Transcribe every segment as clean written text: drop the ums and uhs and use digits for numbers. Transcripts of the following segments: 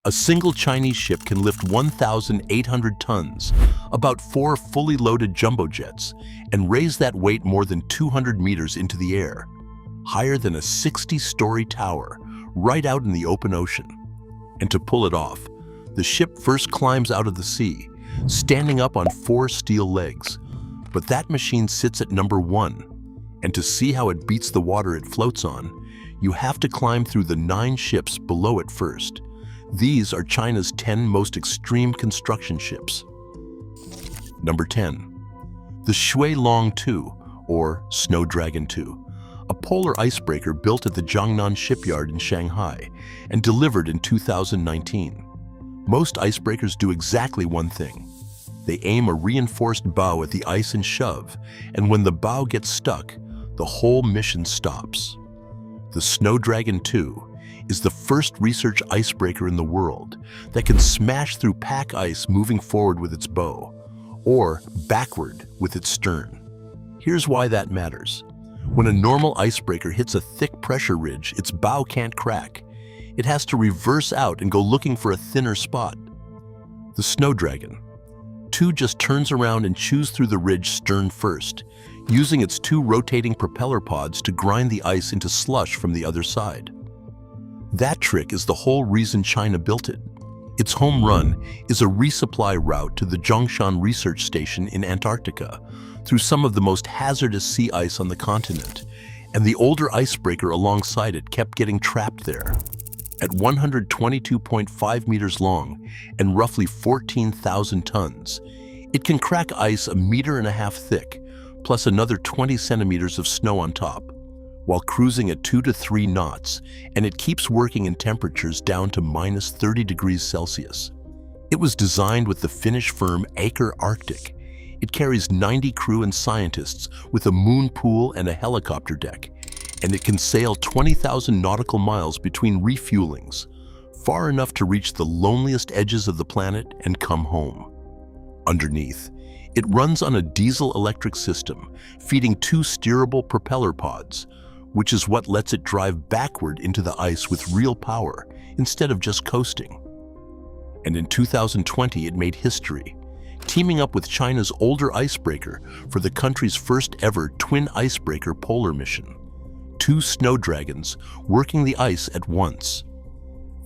A single Chinese ship can lift 1,800 tons, about 4 fully loaded jumbo jets, and raise that weight more than 200 meters into the air, higher than a 60-story tower, right out in the open ocean. And to pull it off, the ship first climbs out of the sea, standing up on 4 steel legs. But that machine sits at number 1, and to see how it beats the water it floats on, you have to climb through the 9 ships below it first. These are China's 10 most extreme construction ships. Number 10. The Xue Long 2, or Snow Dragon 2, a polar icebreaker built at the Jiangnan shipyard in Shanghai and delivered in 2019. Most icebreakers do exactly one thing. They aim a reinforced bow at the ice and shove, and when the bow gets stuck, the whole mission stops. The Snow Dragon 2 is the first research icebreaker in the world that can smash through pack ice moving forward with its bow, or backward with its stern. Here's why that matters. When a normal icebreaker hits a thick pressure ridge, its bow can't crack. It has to reverse out and go looking for a thinner spot. The Snow Dragon 2 just turns around and chews through the ridge stern first, using its 2 rotating propeller pods to grind the ice into slush from the other side. That trick is the whole reason China built it. Its home run is a resupply route to the Zhongshan Research Station in Antarctica through some of the most hazardous sea ice on the continent, and the older icebreaker alongside it kept getting trapped there. At 122.5 meters long and roughly 14,000 tons, it can crack ice 1.5 meters thick, plus another 20 centimeters of snow on top, while cruising at 2 to 3 knots, and it keeps working in temperatures down to minus 30 degrees Celsius. It was designed with the Finnish firm Aker Arctic. It carries 90 crew and scientists with a moon pool and a helicopter deck, and it can sail 20,000 nautical miles between refuelings, far enough to reach the loneliest edges of the planet and come home. Underneath, it runs on a diesel-electric system, feeding 2 steerable propeller pods, which is what lets it drive backward into the ice with real power instead of just coasting. And in 2020, it made history, teaming up with China's older icebreaker for the country's first ever twin icebreaker polar mission. 2 snow dragons working the ice at once.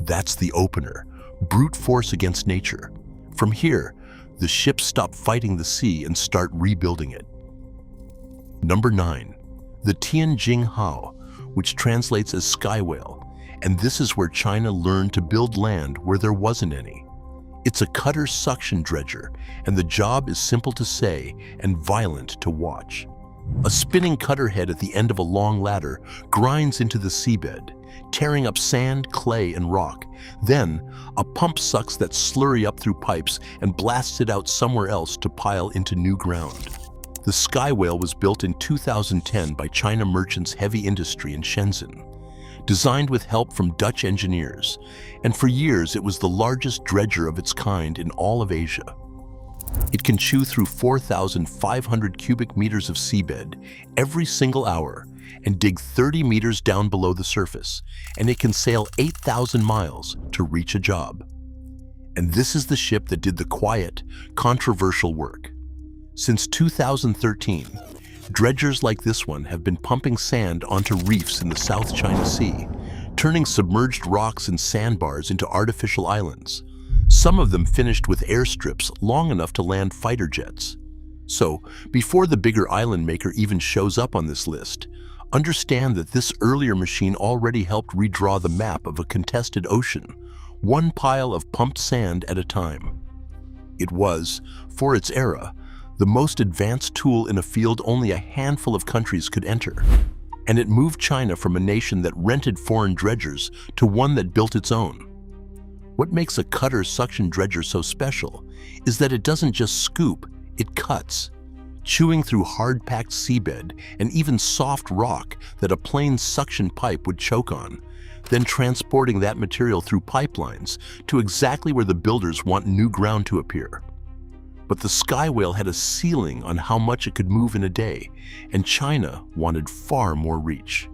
That's the opener, brute force against nature. From here, the ships stop fighting the sea and start rebuilding it. Number 9. The Tian Jing Hao, which translates as sky whale, and this is where China learned to build land where there wasn't any. It's a cutter suction dredger, and the job is simple to say and violent to watch. A spinning cutter head at the end of a long ladder grinds into the seabed, tearing up sand, clay, and rock. Then, a pump sucks that slurry up through pipes and blasts it out somewhere else to pile into new ground. The Sky Whale was built in 2010 by China Merchants Heavy Industry in Shenzhen, designed with help from Dutch engineers, and for years it was the largest dredger of its kind in all of Asia. It can chew through 4,500 cubic meters of seabed every single hour and dig 30 meters down below the surface, and it can sail 8,000 miles to reach a job. And this is the ship that did the quiet, controversial work. Since 2013, dredgers like this one have been pumping sand onto reefs in the South China Sea, turning submerged rocks and sandbars into artificial islands. Some of them finished with airstrips long enough to land fighter jets. So, before the bigger island maker even shows up on this list, understand that this earlier machine already helped redraw the map of a contested ocean, one pile of pumped sand at a time. It was, for its era, the most advanced tool in a field only a handful of countries could enter. And it moved China from a nation that rented foreign dredgers to one that built its own. What makes a cutter suction dredger so special is that it doesn't just scoop, it cuts, chewing through hard-packed seabed and even soft rock that a plain suction pipe would choke on, then transporting that material through pipelines to exactly where the builders want new ground to appear. But the Sky Whale had a ceiling on how much it could move in a day, and China wanted far more reach.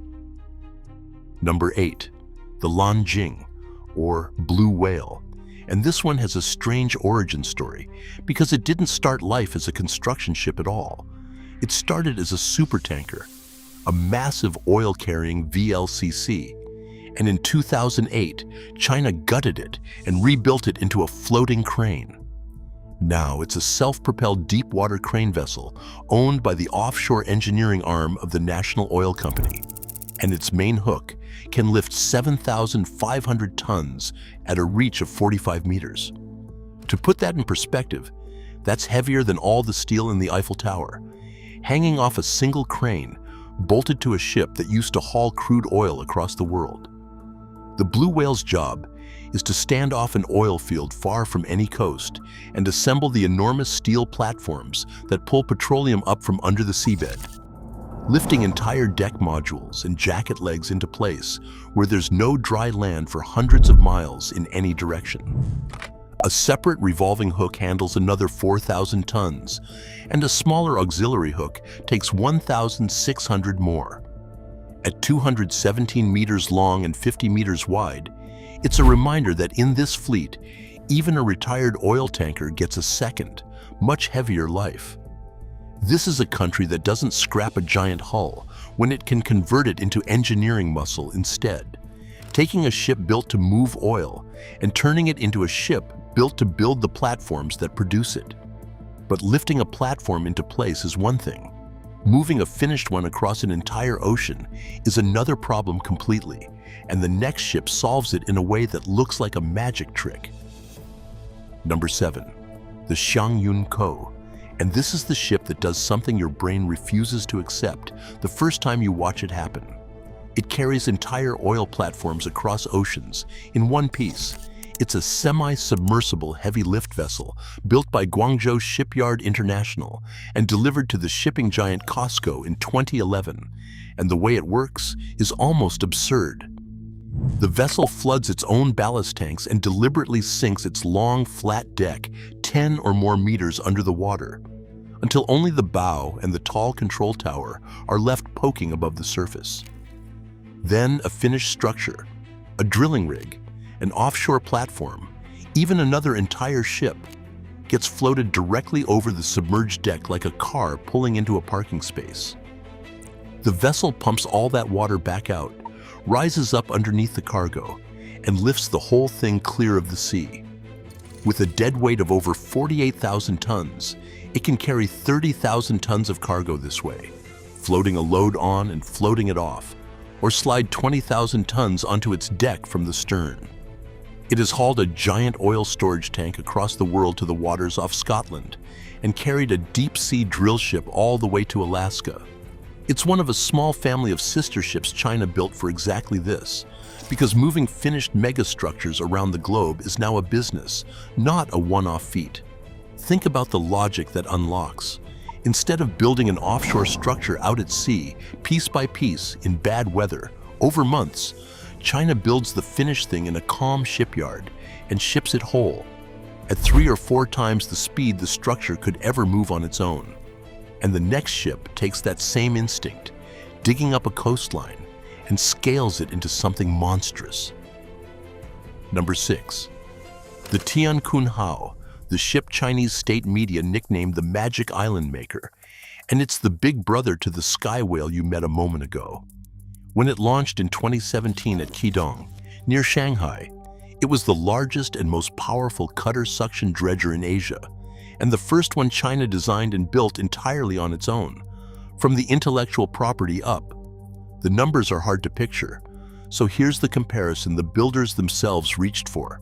Number 8. The Lanjing, or blue whale. And this one has a strange origin story because it didn't start life as a construction ship at all. It started as a supertanker, a massive oil-carrying VLCC. And in 2008, China gutted it and rebuilt it into a floating crane. Now it's a self-propelled deep-water crane vessel owned by the offshore engineering arm of the National Oil Company. And its main hook can lift 7,500 tons at a reach of 45 meters. To put that in perspective, that's heavier than all the steel in the Eiffel Tower, hanging off a single crane bolted to a ship that used to haul crude oil across the world. The blue whale's job is to stand off an oil field far from any coast and assemble the enormous steel platforms that pull petroleum up from under the seabed, lifting entire deck modules and jacket legs into place where there's no dry land for hundreds of miles in any direction. A separate revolving hook handles another 4,000 tons, and a smaller auxiliary hook takes 1,600 more. At 217 meters long and 50 meters wide, it's a reminder that in this fleet, even a retired oil tanker gets a second, much heavier life. This is a country that doesn't scrap a giant hull when it can convert it into engineering muscle instead, taking a ship built to move oil and turning it into a ship built to build the platforms that produce it. But lifting a platform into place is one thing. Moving a finished one across an entire ocean is another problem completely, and the next ship solves it in a way that looks like a magic trick. Number 7, the Xiang Yun Co. And this is the ship that does something your brain refuses to accept the first time you watch it happen. It carries entire oil platforms across oceans in one piece. It's a semi-submersible heavy lift vessel built by Guangzhou Shipyard International and delivered to the shipping giant COSCO in 2011. And the way it works is almost absurd. The vessel floods its own ballast tanks and deliberately sinks its long, flat deck 10 or more meters under the water, until only the bow and the tall control tower are left poking above the surface. Then a finished structure, a drilling rig, an offshore platform, even another entire ship, gets floated directly over the submerged deck like a car pulling into a parking space. The vessel pumps all that water back out, rises up underneath the cargo, and lifts the whole thing clear of the sea. With a dead weight of over 48,000 tons, it can carry 30,000 tons of cargo this way, floating a load on and floating it off, or slide 20,000 tons onto its deck from the stern. It has hauled a giant oil storage tank across the world to the waters off Scotland and carried a deep-sea drill ship all the way to Alaska. It's one of a small family of sister ships China built for exactly this, because moving finished megastructures around the globe is now a business, not a one-off feat. Think about the logic that unlocks. Instead of building an offshore structure out at sea, piece by piece, in bad weather, over months, China builds the finished thing in a calm shipyard and ships it whole, at 3 or 4 times the speed the structure could ever move on its own. And the next ship takes that same instinct, digging up a coastline, and scales it into something monstrous. Number 6. The Tian Jing Hao, the ship Chinese state media nicknamed the Magic Island Maker, and it's the big brother to the sky whale you met a moment ago. When it launched in 2017 at Qidong, near Shanghai, it was the largest and most powerful cutter suction dredger in Asia, and the first one China designed and built entirely on its own, from the intellectual property up. The numbers are hard to picture, so here's the comparison the builders themselves reached for.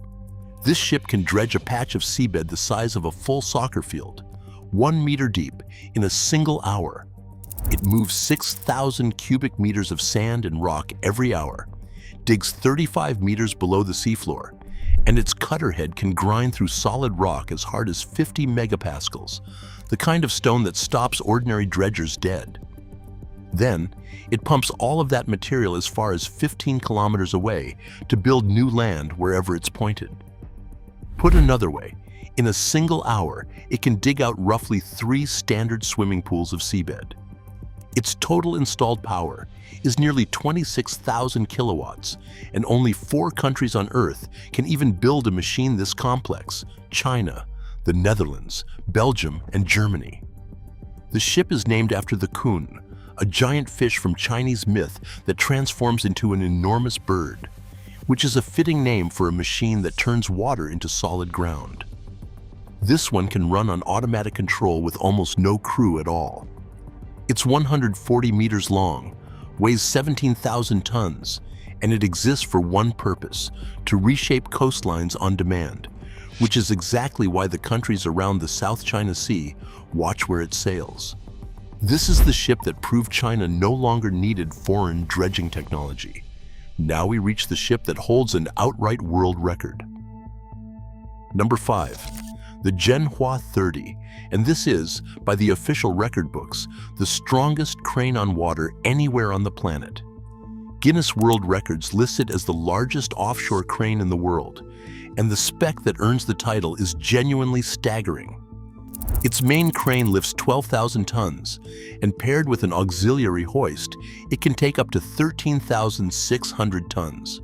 This ship can dredge a patch of seabed the size of a full soccer field, 1 meter deep, in a single hour. It moves 6,000 cubic meters of sand and rock every hour, digs 35 meters below the seafloor, and its cutter head can grind through solid rock as hard as 50 megapascals, the kind of stone that stops ordinary dredgers dead. Then, it pumps all of that material as far as 15 kilometers away to build new land wherever it's pointed. Put another way, in a single hour, it can dig out roughly 3 standard swimming pools of seabed. Its total installed power is nearly 26,000 kilowatts, and only 4 countries on Earth can even build a machine this complex: China, the Netherlands, Belgium, and Germany. The ship is named after the kun, a giant fish from Chinese myth that transforms into an enormous bird, which is a fitting name for a machine that turns water into solid ground. This one can run on automatic control with almost no crew at all. It's 140 meters long, weighs 17,000 tons, and it exists for one purpose: to reshape coastlines on demand, which is exactly why the countries around the South China Sea watch where it sails. This is the ship that proved China no longer needed foreign dredging technology. Now we reach the ship that holds an outright world record. Number 5. The Zhen Hua 30, and this is, by the official record books, the strongest crane on water anywhere on the planet. Guinness World Records lists it as the largest offshore crane in the world, and the spec that earns the title is genuinely staggering. Its main crane lifts 12,000 tons, and paired with an auxiliary hoist, it can take up to 13,600 tons.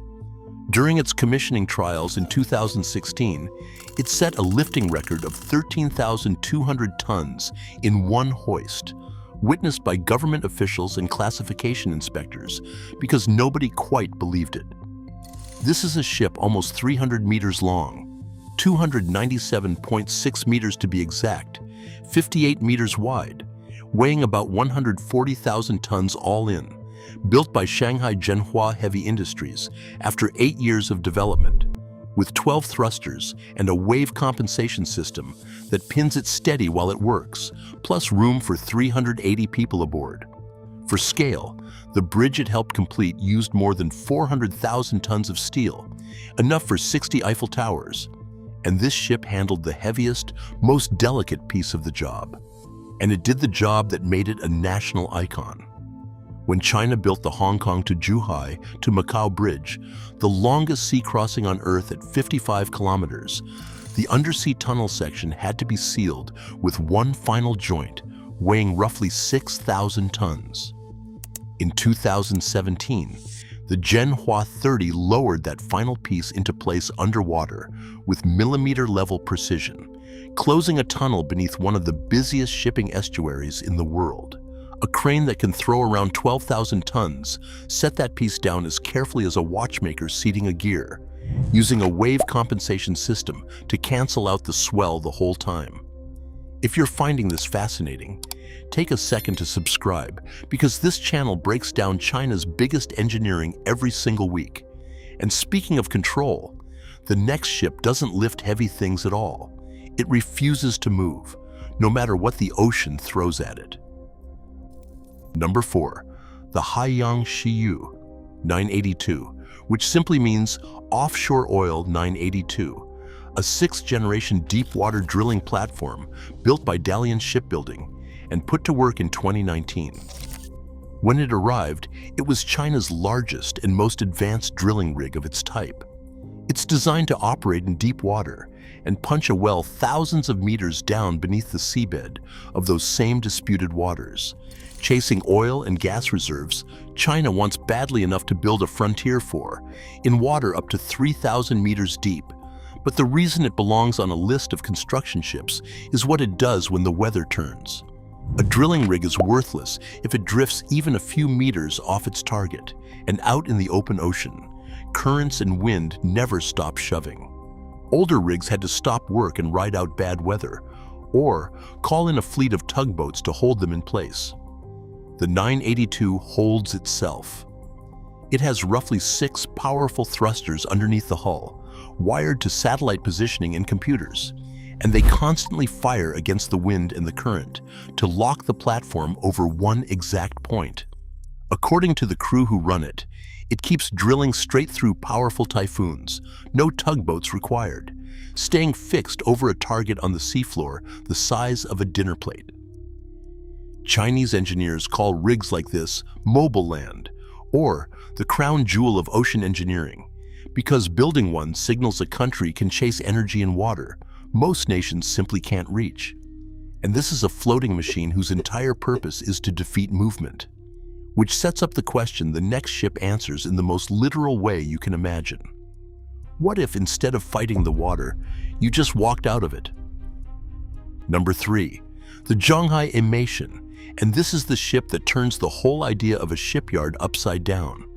During its commissioning trials in 2016, it set a lifting record of 13,200 tons in one hoist, witnessed by government officials and classification inspectors because nobody quite believed it. This is a ship almost 300 meters long, 297.6 meters to be exact, 58 meters wide, weighing about 140,000 tons all in, built by Shanghai Zhenhua Heavy Industries after 8 years of development, with 12 thrusters and a wave compensation system that pins it steady while it works, plus room for 380 people aboard. For scale, the bridge it helped complete used more than 400,000 tons of steel, enough for 60 Eiffel Towers, and this ship handled the heaviest, most delicate piece of the job. And it did the job that made it a national icon. When China built the Hong Kong-Zhuhai-Macau Bridge, the longest sea crossing on Earth at 55 kilometers, the undersea tunnel section had to be sealed with one final joint, weighing roughly 6,000 tons. In 2017, the Zhen Hua 30 lowered that final piece into place underwater with millimeter-level precision, closing a tunnel beneath one of the busiest shipping estuaries in the world. A crane that can throw around 12,000 tons set that piece down as carefully as a watchmaker seating a gear, using a wave compensation system to cancel out the swell the whole time. If you're finding this fascinating, take a second to subscribe, because this channel breaks down China's biggest engineering every single week. And speaking of control, the next ship doesn't lift heavy things at all. It refuses to move, no matter what the ocean throws at it. Number 4. The Haiyang Shiyu 982, which simply means Offshore Oil 982, a 6th-generation deep-water drilling platform built by Dalian Shipbuilding and put to work in 2019. When it arrived, it was China's largest and most advanced drilling rig of its type. It's designed to operate in deep water and punch a well thousands of meters down beneath the seabed of those same disputed waters. Chasing oil and gas reserves, China wants badly enough to build a frontier for, in water up to 3,000 meters deep. But the reason it belongs on a list of construction ships is what it does when the weather turns. A drilling rig is worthless if it drifts even a few meters off its target, and out in the open ocean, currents and wind never stop shoving. Older rigs had to stop work and ride out bad weather, or call in a fleet of tugboats to hold them in place. The 982 holds itself. It has roughly 6 powerful thrusters underneath the hull, wired to satellite positioning and computers, and they constantly fire against the wind and the current to lock the platform over one exact point. According to the crew who run it, it keeps drilling straight through powerful typhoons, no tugboats required, staying fixed over a target on the seafloor the size of a dinner plate. Chinese engineers call rigs like this mobile land, or the crown jewel of ocean engineering, because building one signals a country can chase energy and water most nations simply can't reach. And this is a floating machine whose entire purpose is to defeat movement, which sets up the question the next ship answers in the most literal way you can imagine. What if, instead of fighting the water, you just walked out of it? Number 3, the Zhonghai Yun, and this is the ship that turns the whole idea of a shipyard upside down.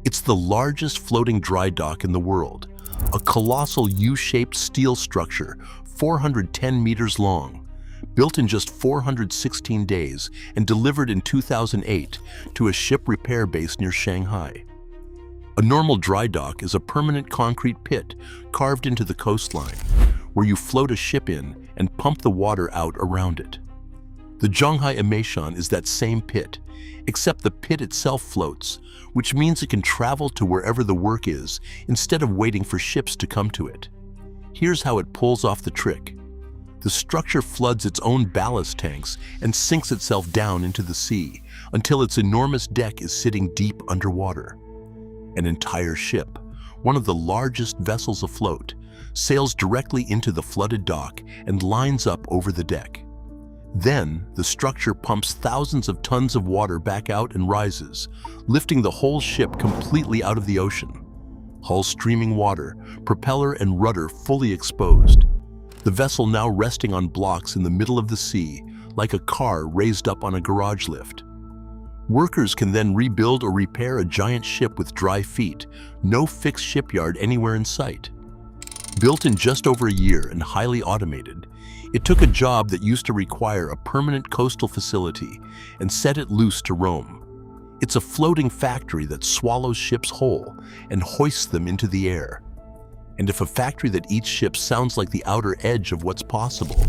It's the largest floating dry dock in the world, a colossal U-shaped steel structure, 410 meters long, built in just 416 days and delivered in 2008 to a ship repair base near Shanghai. A normal dry dock is a permanent concrete pit carved into the coastline, where you float a ship in and pump the water out around it. The Zhonghai Yun is that same pit, except the pit itself floats, which means it can travel to wherever the work is instead of waiting for ships to come to it. Here's how it pulls off the trick. The structure floods its own ballast tanks and sinks itself down into the sea until its enormous deck is sitting deep underwater. An entire ship, one of the largest vessels afloat, sails directly into the flooded dock and lines up over the deck. Then, the structure pumps thousands of tons of water back out and rises, lifting the whole ship completely out of the ocean. Hull streaming water, propeller and rudder fully exposed. The vessel now resting on blocks in the middle of the sea, like a car raised up on a garage lift. Workers can then rebuild or repair a giant ship with dry feet, no fixed shipyard anywhere in sight. Built in just over a year and highly automated, it took a job that used to require a permanent coastal facility and set it loose to roam. It's a floating factory that swallows ships whole and hoists them into the air. And if a factory that eats ships sounds like the outer edge of what's possible,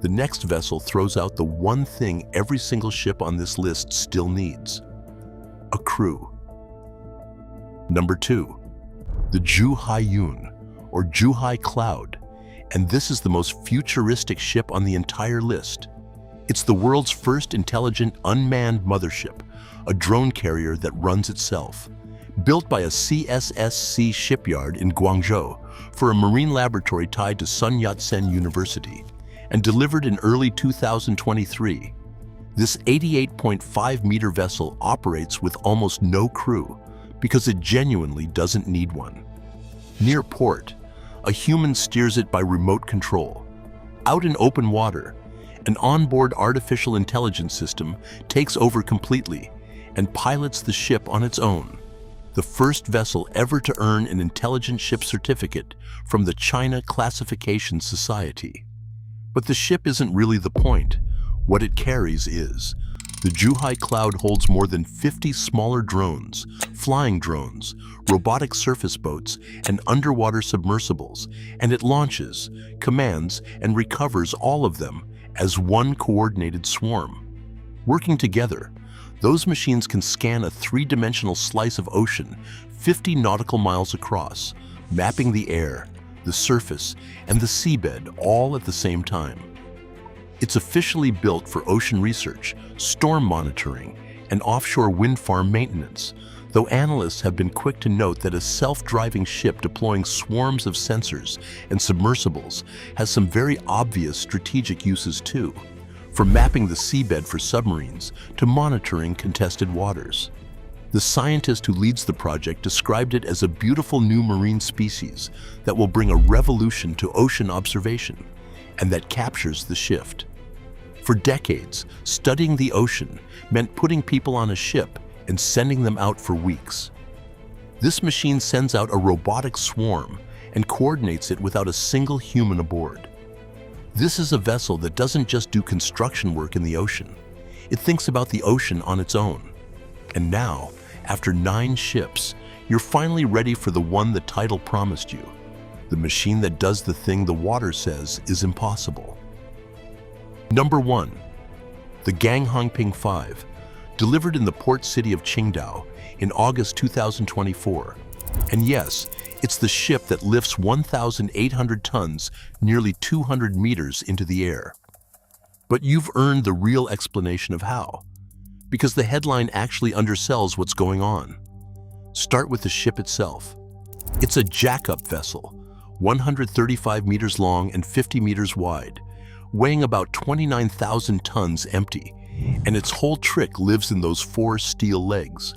the next vessel throws out the one thing every single ship on this list still needs: a crew. Number 2, the Zhu Hai Yun, or Zhuhai Cloud, and this is the most futuristic ship on the entire list. It's the world's first intelligent unmanned mothership, a drone carrier that runs itself. Built by a CSSC shipyard in Guangzhou for a marine laboratory tied to Sun Yat-sen University, and delivered in early 2023. This 88.5-meter vessel operates with almost no crew because it genuinely doesn't need one. Near port, a human steers it by remote control. Out in open water, an onboard artificial intelligence system takes over completely and pilots the ship on its own. The first vessel ever to earn an intelligent ship certificate from the China Classification Society. But the ship isn't really the point. What it carries is. The Zhuhai Cloud holds more than 50 smaller drones, flying drones, robotic surface boats, and underwater submersibles, and it launches, commands, and recovers all of them as one coordinated swarm. Working together, those machines can scan a three-dimensional slice of ocean 50 nautical miles across, mapping the air, the surface, and the seabed all at the same time. It's officially built for ocean research, storm monitoring, and offshore wind farm maintenance, though analysts have been quick to note that a self-driving ship deploying swarms of sensors and submersibles has some very obvious strategic uses too, from mapping the seabed for submarines to monitoring contested waters. The scientist who leads the project described it as a beautiful new marine species that will bring a revolution to ocean observation, and that captures the shift. For decades, studying the ocean meant putting people on a ship and sending them out for weeks. This machine sends out a robotic swarm and coordinates it without a single human aboard. This is a vessel that doesn't just do construction work in the ocean. It thinks about the ocean on its own. And now, after 9 ships, you're finally ready for the one the title promised you. The machine that does the thing the water says is impossible. Number 1. The Ganghangping 5, delivered in the port city of Qingdao in August 2024. And yes, it's the ship that lifts 1,800 tons, nearly 200 meters into the air. But you've earned the real explanation of how, because the headline actually undersells what's going on. Start with the ship itself. It's a jackup vessel, 135 meters long and 50 meters wide, weighing about 29,000 tons empty, and its whole trick lives in those 4 steel legs.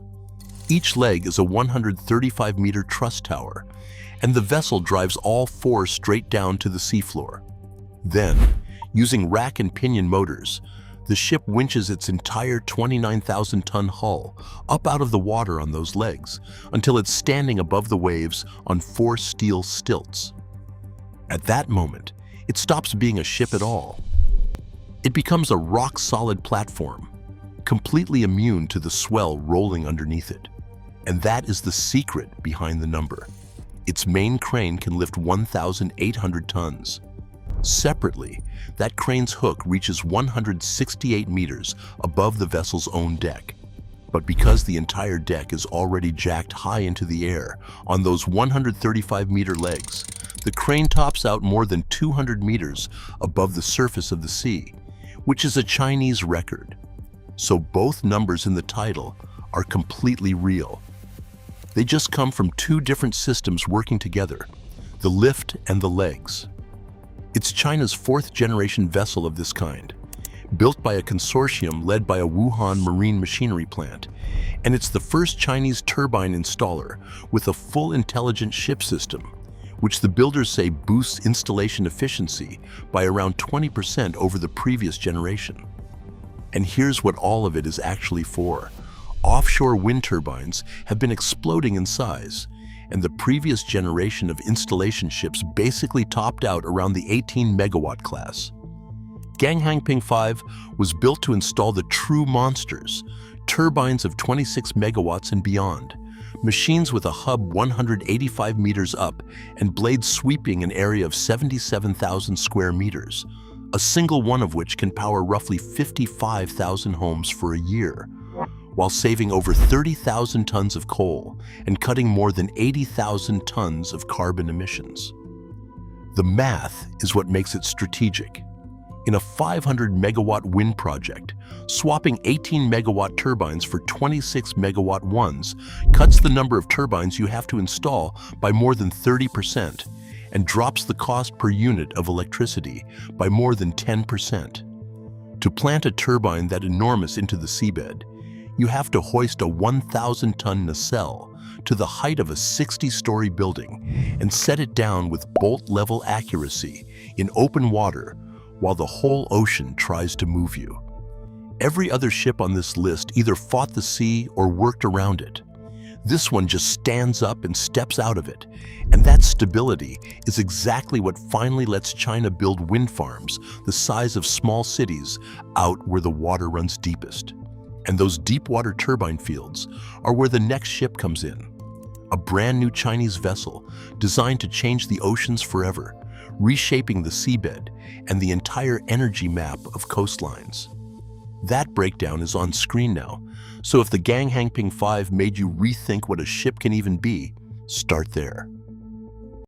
Each leg is a 135-meter truss tower, and the vessel drives all 4 straight down to the seafloor. Then, using rack and pinion motors, the ship winches its entire 29,000-ton hull up out of the water on those legs until it's standing above the waves on 4 steel stilts. At that moment, it stops being a ship at all. It becomes a rock-solid platform, completely immune to the swell rolling underneath it. And that is the secret behind the number. Its main crane can lift 1,800 tons. Separately, that crane's hook reaches 168 meters above the vessel's own deck. But because the entire deck is already jacked high into the air on those 135-meter legs, the crane tops out more than 200 meters above the surface of the sea, which is a Chinese record. So both numbers in the title are completely real. They just come from 2 different systems working together, the lift and the legs. It's China's 4th-generation vessel of this kind, built by a consortium led by a Wuhan marine machinery plant, and it's the first Chinese turbine installer with a full intelligent ship system, which the builders say boosts installation efficiency by around 20% over the previous generation. And here's what all of it is actually for. Offshore wind turbines have been exploding in size, and the previous generation of installation ships basically topped out around the 18-megawatt class. Ganghangping 5 was built to install the true monsters, turbines of 26 megawatts and beyond, machines with a hub 185 meters up and blades sweeping an area of 77,000 square meters, a single one of which can power roughly 55,000 homes for a year, while saving over 30,000 tons of coal and cutting more than 80,000 tons of carbon emissions. The math is what makes it strategic. In a 500-megawatt wind project, swapping 18-megawatt turbines for 26-megawatt ones cuts the number of turbines you have to install by more than 30% and drops the cost per unit of electricity by more than 10%. To plant a turbine that enormous into the seabed, you have to hoist a 1,000-ton nacelle to the height of a 60-story building and set it down with bolt-level accuracy in open water while the whole ocean tries to move you. Every other ship on this list either fought the sea or worked around it. This one just stands up and steps out of it, and that stability is exactly what finally lets China build wind farms the size of small cities out where the water runs deepest. And those deep water turbine fields are where the next ship comes in. A brand new Chinese vessel designed to change the oceans forever, reshaping the seabed and the entire energy map of coastlines. That breakdown is on screen now, so if the Ganghangping 5 made you rethink what a ship can even be, start there.